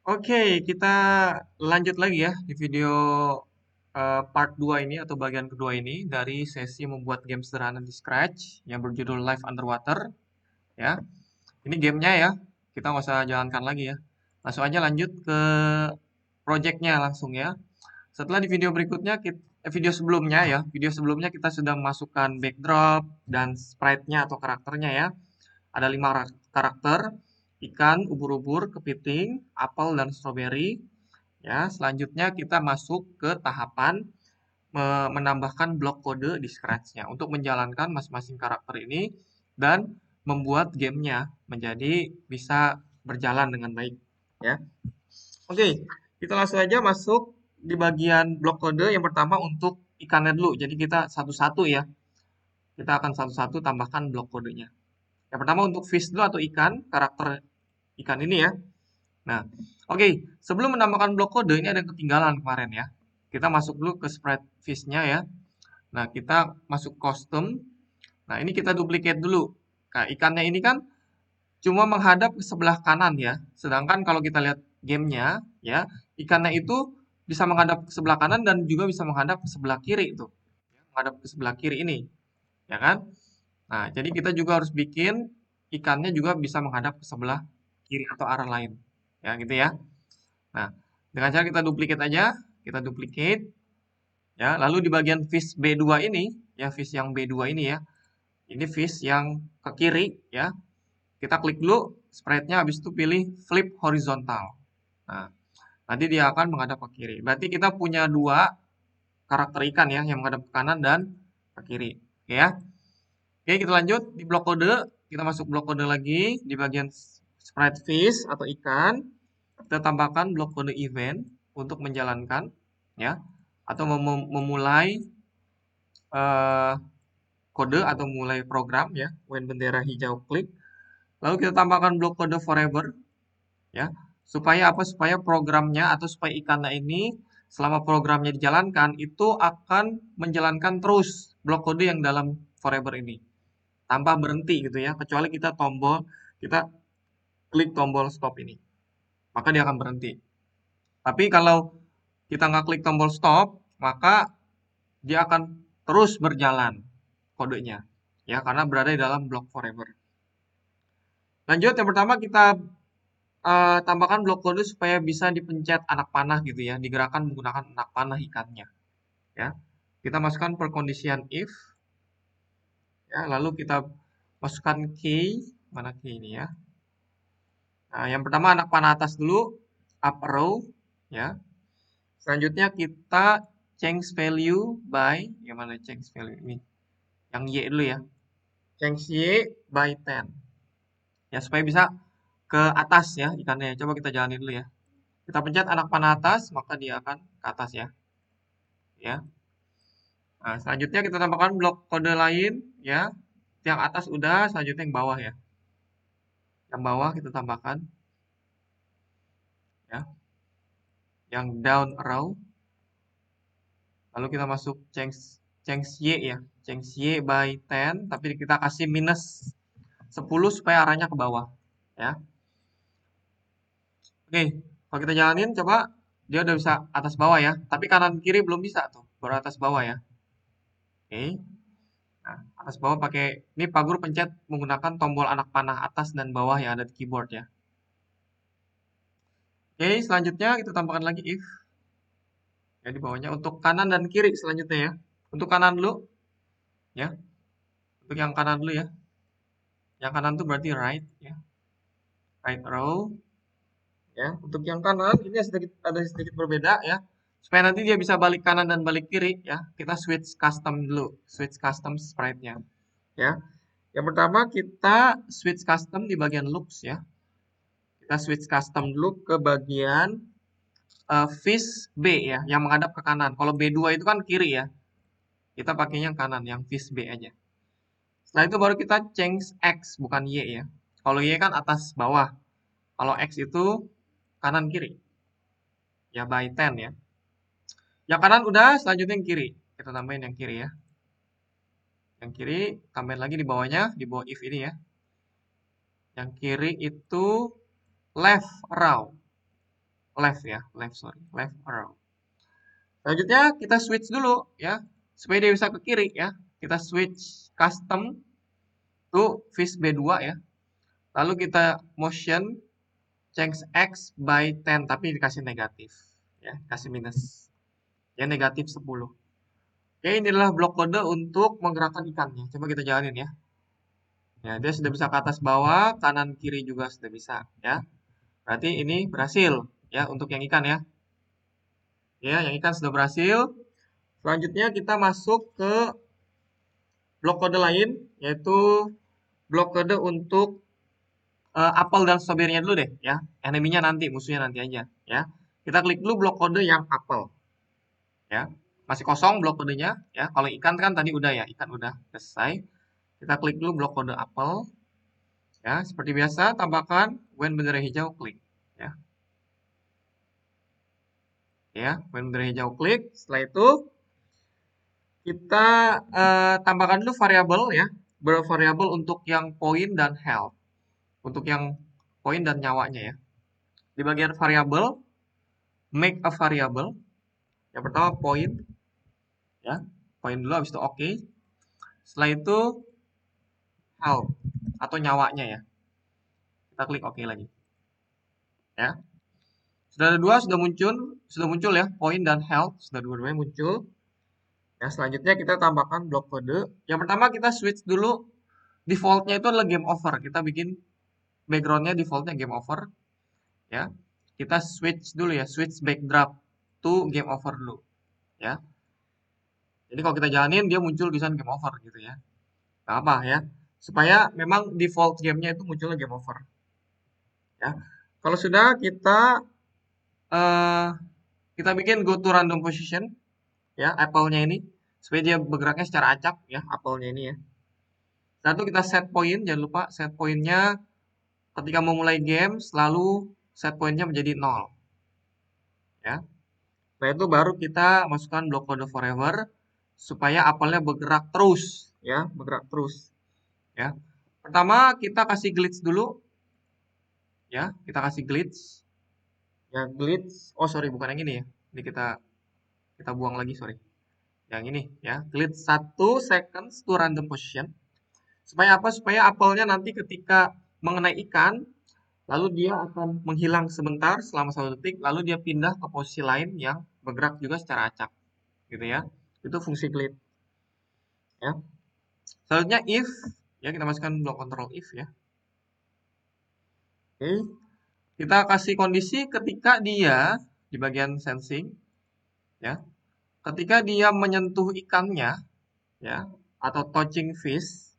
Oke, kita lanjut lagi ya di video part 2 ini atau bagian kedua ini dari sesi membuat game sederhana di Scratch yang berjudul Life Underwater ya. Ini gamenya ya, kita nggak usah jalankan lagi ya. Langsung aja lanjut ke projectnya langsung ya. Setelah di video berikutnya, video sebelumnya kita sudah memasukkan backdrop dan sprite-nya atau karakternya ya. Ada 5 karakter, ikan, ubur-ubur, kepiting, apel, dan stroberi. Ya, selanjutnya kita masuk ke tahapan menambahkan blok kode di Scratch-nya untuk menjalankan masing-masing karakter ini dan membuat gamenya menjadi bisa berjalan dengan baik. Ya, oke, kita langsung aja masuk di bagian blok kode yang pertama untuk ikannya dulu. Jadi kita satu-satu ya. Kita akan satu-satu tambahkan blok kodenya. Yang pertama untuk fish dulu atau ikan, karakter ikan ini ya. Nah, oke, sebelum menambahkan blok kode ini ada yang ketinggalan kemarin ya. Kita masuk dulu ke sprite fish-nya ya. Nah, kita masuk custom. Nah, ini kita duplicate dulu. Nah, ikannya ini kan cuma menghadap ke sebelah kanan ya. Sedangkan kalau kita lihat gamenya ya, ikannya itu bisa menghadap ke sebelah kanan dan juga bisa menghadap ke sebelah kiri itu. Menghadap ke sebelah kiri ini, ya kan? Nah, jadi kita juga harus bikin ikannya juga bisa menghadap ke sebelah kiri atau arah lain. Ya, gitu ya. Nah, dengan cara kita duplicate aja, kita duplicate ya. Lalu di bagian fish B2 ini, ya fish yang B2 ini ya. Ini fish yang ke kiri ya. Kita klik dulu sprite-nya habis itu pilih flip horizontal. Nah, nanti dia akan menghadap ke kiri. Berarti kita punya dua karakter ikan ya yang menghadap ke kanan dan ke kiri. Oke ya. Oke, kita lanjut di blok kode. Kita masuk blok kode lagi di bagian sprite fish atau ikan. Kita tambahkan blok kode event untuk menjalankan ya atau memulai eh, kode atau mulai program ya when bendera hijau klik. Lalu kita tambahkan blok kode forever ya supaya apa? Supaya programnya atau supaya ikannya ini selama programnya dijalankan itu akan menjalankan terus blok kode yang dalam forever ini tanpa berhenti gitu ya, kecuali kita klik tombol stop ini, maka dia akan berhenti. Tapi kalau kita nggak klik tombol stop, maka dia akan terus berjalan kodenya ya karena berada di dalam blok forever. Lanjut, yang pertama kita tambahkan blok kode supaya bisa dipencet anak panah gitu ya, digerakkan menggunakan anak panah ikannya ya. Kita masukkan perkondisian if ya, lalu kita masukkan key, mana key ini ya. Nah, yang pertama anak panah atas dulu, up arrow ya. Selanjutnya kita change value by, yang mana change value ini? Yang Y dulu ya. Change Y by 10. Ya, supaya bisa ke atas ya ikannya. Coba kita jalani dulu ya. Kita pencet anak panah atas, maka dia akan ke atas ya. Ya. Nah, selanjutnya kita tambahkan blok kode lain ya. Yang atas udah, selanjutnya yang bawah ya. Yang bawah kita tambahkan ya. Yang down arrow. Lalu kita masuk change change Y ya. Change Y by 10, tapi kita kasih minus 10 supaya arahnya ke bawah ya. Oke, kalau kita jalanin coba dia udah bisa atas bawah ya. Tapi kanan kiri belum bisa tuh, baru atas bawah ya. Oke. Nah, atas bawah pakai ini Pak Guru pencet menggunakan tombol anak panah atas dan bawah yang ada di keyboard ya. Oke, selanjutnya kita tambahkan lagi if ya di bawahnya untuk kanan dan kiri selanjutnya ya. Untuk kanan dulu ya. Untuk yang kanan dulu ya. Yang kanan tuh berarti right ya. Right row ya. Untuk yang kanan ini ada sedikit berbeda ya. Supaya nanti dia bisa balik kanan dan balik kiri ya. Kita switch custom dulu, switch custom sprite-nya ya. Yang pertama kita switch custom di bagian looks ya. Kita switch custom dulu ke bagian fish B ya, yang menghadap ke kanan. Kalau B2 itu kan kiri ya. Kita pakainya yang kanan, yang fish B aja. Setelah itu baru kita change X, bukan Y ya. Kalau Y kan atas bawah. Kalau X itu kanan kiri. Ya by 10 ya. Yang kanan udah, selanjutnya yang kiri. Kita tambahin yang kiri ya. Yang kiri tambahin lagi di bawahnya, di bawah if ini ya. Yang kiri itu left row. left ya, left arrow. Selanjutnya kita switch dulu ya, supaya dia bisa ke kiri ya. Kita switch custom to fish B2 ya. Lalu kita motion change X by 10, tapi dikasih negatif ya, kasih minus. Ya, negatif 10. Oke, ini adalah blok kode untuk menggerakkan ikannya. Coba kita jalanin ya. Ya, dia sudah bisa ke atas bawah, kanan kiri juga sudah bisa ya. Berarti ini berhasil ya untuk yang ikan ya. Ya, yang ikan sudah berhasil. Selanjutnya kita masuk ke blok kode lain, yaitu blok kode untuk apel dan stroberinya dulu deh ya. Eneminya nanti, musuhnya nanti aja ya. Kita klik dulu blok kode yang apel ya. Masih kosong blok kodenya ya. Kalau ikan kan tadi udah ya, ikan udah selesai. Kita klik dulu blok kode apel ya. Seperti biasa tambahkan when bendera hijau klik ya. Ya, when bendera hijau klik. Setelah itu kita tambahkan dulu variabel ya. Bervariabel untuk yang poin dan health. Untuk yang poin dan nyawanya ya. Di bagian variabel, make a variable. Yang pertama poin ya. Poin dulu habis itu oke. Setelah itu health atau nyawanya ya. Kita klik oke lagi. Ya. Sudah ada dua sudah muncul ya, poin dan health, sudah dua-duanya muncul. Ya, selanjutnya kita tambahkan blok kode. Yang pertama kita switch dulu defaultnya itu adalah game over. Kita bikin backgroundnya defaultnya game over. Ya, kita switch dulu ya, switch backdrop to game over dulu. Ya, jadi kalau kita jalanin dia muncul tulisan game over gitu ya. Gak apa ya, supaya memang default gamenya itu munculnya game over. Ya, kalau sudah eh, kita bikin go to random position ya, apple-nya ini supaya dia bergeraknya secara acak ya, apple-nya ini ya. Satu kita set point, jangan lupa set pointnya ketika memulai game selalu set pointnya menjadi 0 ya. Setelah itu baru kita masukkan blok kode forever supaya apelnya bergerak terus ya, bergerak terus ya. Pertama kita kasih glitch dulu ya, kita kasih glitch ya, glitch. Oh sorry, bukan yang ini ya, ini kita buang lagi, sorry. Yang ini ya, glitch 1 seconds to random position. Supaya apa? Supaya apelnya nanti ketika mengenai ikan, lalu dia akan menghilang sebentar selama 1 detik, lalu dia pindah ke posisi lain yang bergerak juga secara acak, gitu ya. Itu fungsi glitch. Ya. Selanjutnya if, ya kita masukkan blok control if ya. Oke, kita kasih kondisi ketika dia di bagian sensing, ya, ketika dia menyentuh ikannya, ya, atau touching fish,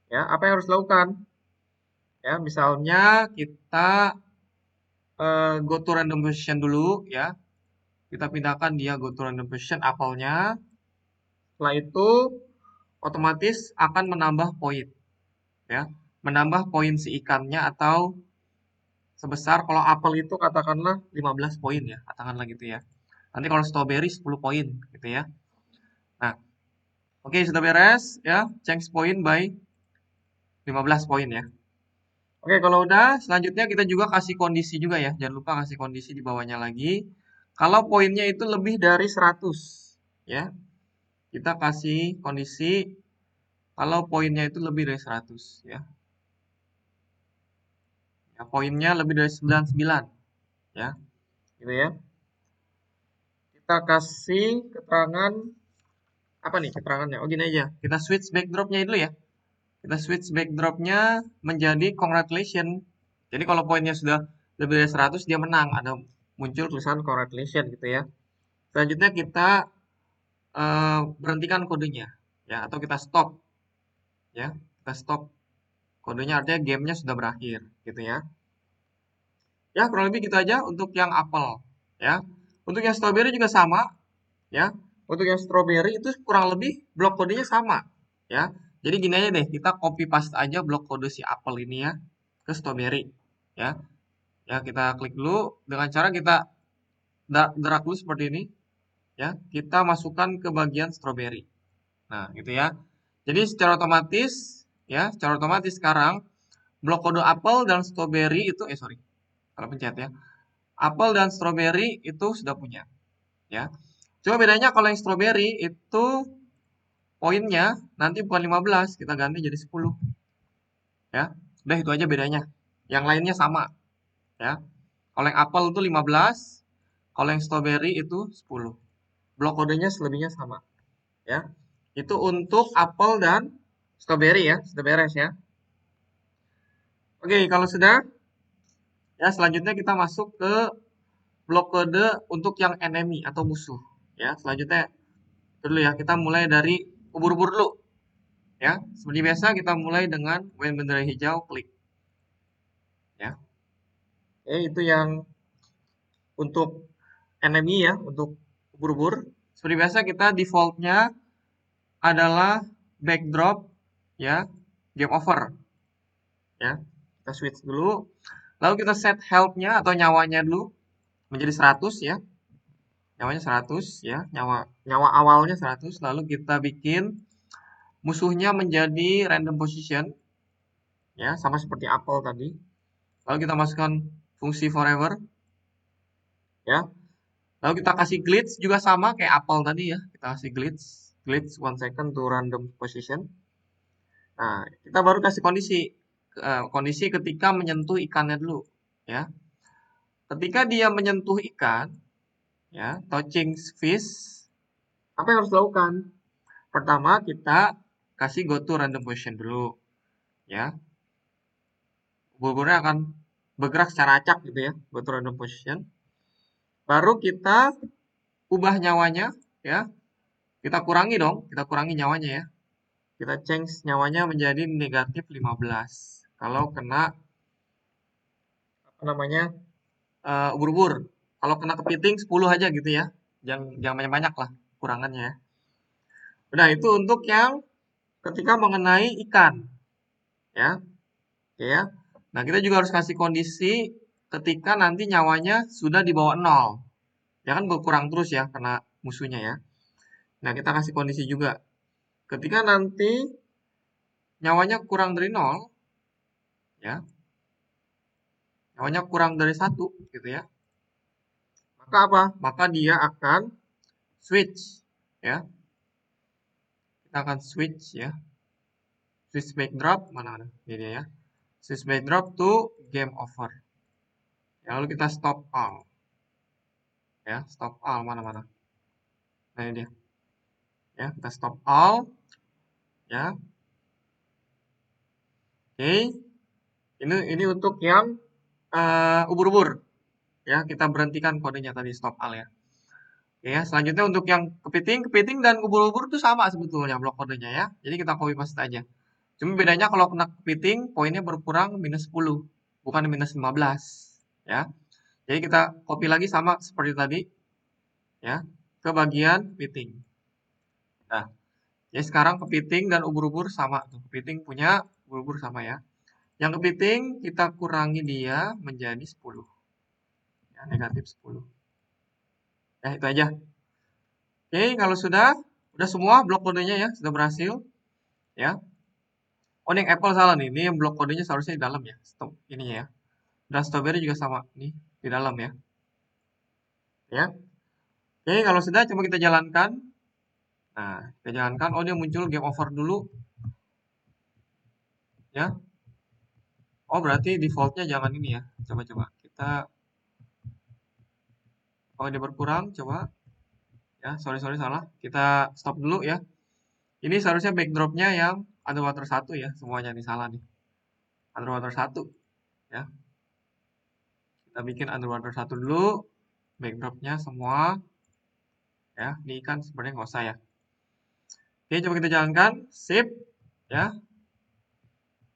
ya, apa yang harus dilakukan? Ya, misalnya kita go to random position dulu ya. Kita pindahkan dia go to random position apelnya. Setelah itu otomatis akan menambah poin ya. Menambah poin si ikannya atau sebesar kalau apel itu katakanlah 15 poin ya, katakanlah gitu ya. Nanti kalau strawberry 10 poin gitu ya. Nah, oke sudah beres ya. Change point by 15 poin ya. Oke, kalau udah, selanjutnya kita juga kasih kondisi juga ya. Jangan lupa kasih kondisi di bawahnya lagi. Kalau poinnya itu lebih dari 100, ya. Kita kasih kondisi kalau poinnya itu lebih dari 100, ya. Ya, poinnya lebih dari 99, ya. Gitu ya. Kita kasih keterangan apa nih keterangannya? Oh, gini aja. Kita switch backdropnya dulu ya. Kita switch backdropnya menjadi congratulations. Jadi kalau poinnya sudah lebih dari 100 dia menang, ada muncul tulisan congratulations gitu ya. Selanjutnya kita berhentikan kodenya ya, atau kita stop ya, kita stop kodenya, artinya gamenya sudah berakhir gitu ya. Ya kurang lebih gitu aja untuk yang apel ya. Untuk yang strawberry juga sama ya. Untuk yang strawberry itu kurang lebih blok kodenya sama ya. Jadi gini aja deh, kita copy paste aja blok kode si apel ini ya ke strawberry ya. Ya kita klik dulu dengan cara kita drag dulu seperti ini ya. Kita masukkan ke bagian strawberry. Nah, gitu ya. Jadi secara otomatis sekarang blok kode apel dan strawberry itu sorry, kalau pencet ya. apel dan stroberi itu sudah punya, ya. Cuma bedanya kalau yang stroberi itu poinnya nanti bukan 15, kita ganti jadi 10, ya. Udah itu aja bedanya. Yang lainnya sama, ya. Kalau yang apel itu 15, kalau yang stroberi itu 10. Blok kodenya selebihnya sama, ya. Itu untuk apel dan stroberi ya, sudah beres ya. Oke, kalau sudah, ya selanjutnya kita masuk ke blok kode untuk yang enemy atau musuh. Ya, selanjutnya dulu ya, kita mulai dari ubur-ubur dulu. Ya, seperti biasa kita mulai dengan when bendera hijau klik. Ya, oke, itu yang untuk enemy ya, untuk ubur-ubur. Seperti biasa kita defaultnya adalah backdrop ya, game over. Ya, kita switch dulu. Lalu kita set health-nya atau nyawanya dulu menjadi 100 ya. Nyawanya 100 ya, nyawa awalnya 100, lalu kita bikin musuhnya menjadi random position ya, sama seperti apel tadi. Lalu kita masukkan fungsi forever ya. Lalu kita kasih glitch juga sama kayak apel tadi ya. Kita kasih glitch 1 second to random position. Nah, kita baru kasih kondisi ketika menyentuh ikannya dulu ya. Ketika dia menyentuh ikan ya, touching fish, apa yang harus dilakukan? Pertama, kita kasih go to random position dulu ya. Ubur-uburnya akan bergerak secara acak gitu ya, go to random position. Baru kita ubah nyawanya ya. Kita kurangi dong, kita kurangi nyawanya ya. Kita change nyawanya menjadi negatif 15. Kalau kena apa namanya? Ubur-ubur. Kalau kena kepiting 10 aja gitu ya. Jangan banyak-banyak lah kurangannya ya. Udah itu untuk yang ketika mengenai ikan ya. Oke ya. Nah, kita juga harus kasih kondisi ketika nanti nyawanya sudah di bawah 0. Ya kan berkurang terus ya karena musuhnya ya. Nah, kita kasih kondisi juga. Ketika nanti nyawanya kurang dari 0, ya, nyawanya kurang dari 1, gitu ya. Maka apa? Maka dia akan switch, ya. Kita akan switch, ya. Switch backdrop, mana? Ini dia ya. Switch backdrop to game over. Ya, lalu kita stop all. Ya, stop all, mana? Nah, ini dia. Ya, kita stop all. Ya. Oke. Ini untuk yang ubur-ubur. Ya, kita berhentikan kodenya tadi stop all ya. Ya, selanjutnya untuk yang kepiting dan ubur-ubur itu sama sebetulnya blok kodenya ya. Jadi kita copy paste aja. Cuma bedanya kalau kena kepiting poinnya berkurang minus 10, bukan minus 15 ya. Jadi kita copy lagi sama seperti tadi ya ke bagian kepiting. Nah, jadi sekarang kepiting dan ubur-ubur sama tuh. Kepiting punya, ubur-ubur sama ya. Yang kepiting kita kurangi dia menjadi 10. Ya, negatif 10. Ya, itu aja. Oke, kalau sudah semua blok kodenya ya, sudah berhasil ya. Oh, ini yang Apple salah nih. Ini yang blok kodenya seharusnya di dalam ya. Stop ininya ya. Dan Strawberry juga sama nih di dalam ya. Ya. Oke, kalau sudah coba kita jalankan. Nah, kita jalankan. Oh, dia muncul game over dulu. Ya. Oh, berarti defaultnya jangan ini ya. Coba kita. Oh, dia berkurang. Coba. Ya, sorry salah. Kita stop dulu ya. Ini seharusnya backdropnya yang underwater 1 ya. Semuanya nih salah nih. Underwater 1 ya. Kita bikin underwater 1 dulu. Backdropnya semua. Ya, ini kan sebenarnya nggak usah ya. Oke, coba kita jalankan. Sip. Ya.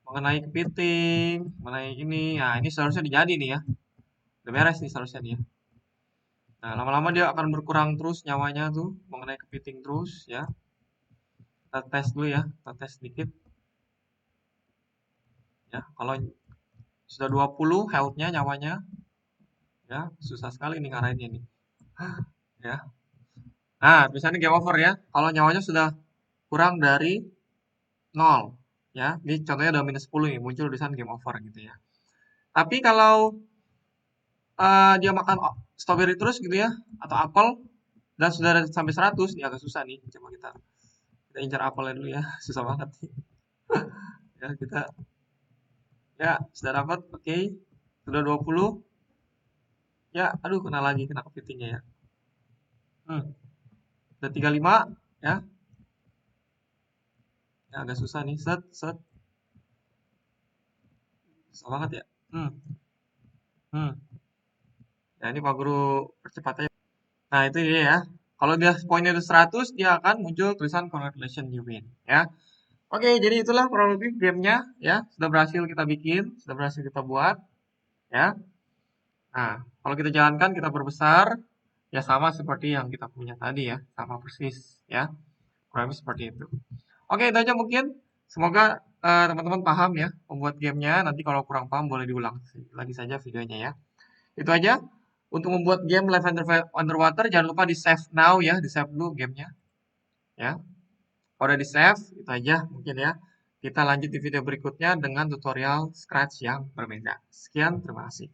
Mengenai kepiting, mengenai ini. Nah, ini seharusnya dijadi nih ya. Udah beres nih seharusnya nih ya. Nah, lama-lama dia akan berkurang terus nyawanya tuh. Mengenai kepiting terus ya. Kita tes dulu ya. Kita tes sedikit. Ya, kalau sudah 20 health-nya nyawanya. Ya, susah sekali nih ngarahinnya nih. Ya. Nah, misalnya game over ya. Kalau nyawanya sudah kurang dari 0. Ya, ini contohnya udah minus 10 nih. Muncul tulisan game over gitu ya. Tapi kalau dia makan strawberry terus gitu ya, atau apel, dan sudah ada sampai 100, ini agak susah nih. Coba kita incar apelnya dulu ya, susah banget nih. Ya, ya sudah dapat, oke. Sudah 20. Ya, aduh kena lagi, kena kepitingnya ya. Udah 35, ya. Ya, agak susah nih, set, set. Susah banget ya. Hmm, hmm. Ya, ini Pak Guru percepat aja. Nah, itu dia ya. Kalau dia poinnya udah 100, dia akan muncul tulisan congratulations you win, ya. Oke, jadi itulah kurang lebih gamenya, ya. Sudah berhasil kita bikin, sudah berhasil kita buat, ya. Nah, kalau kita jalankan, kita perbesar, ya sama seperti yang kita punya tadi ya, sama persis, ya. Kurang lebih seperti itu. Oke, itu aja mungkin. Semoga teman-teman paham ya membuat gamenya. Nanti kalau kurang paham boleh diulang lagi saja videonya ya. Itu aja. Untuk membuat game Live Underwater, jangan lupa di save now ya, di save dulu gamenya. Ya, kalau udah di save, itu aja mungkin ya. Kita lanjut di video berikutnya dengan tutorial Scratch yang berbeda. Sekian, terima kasih.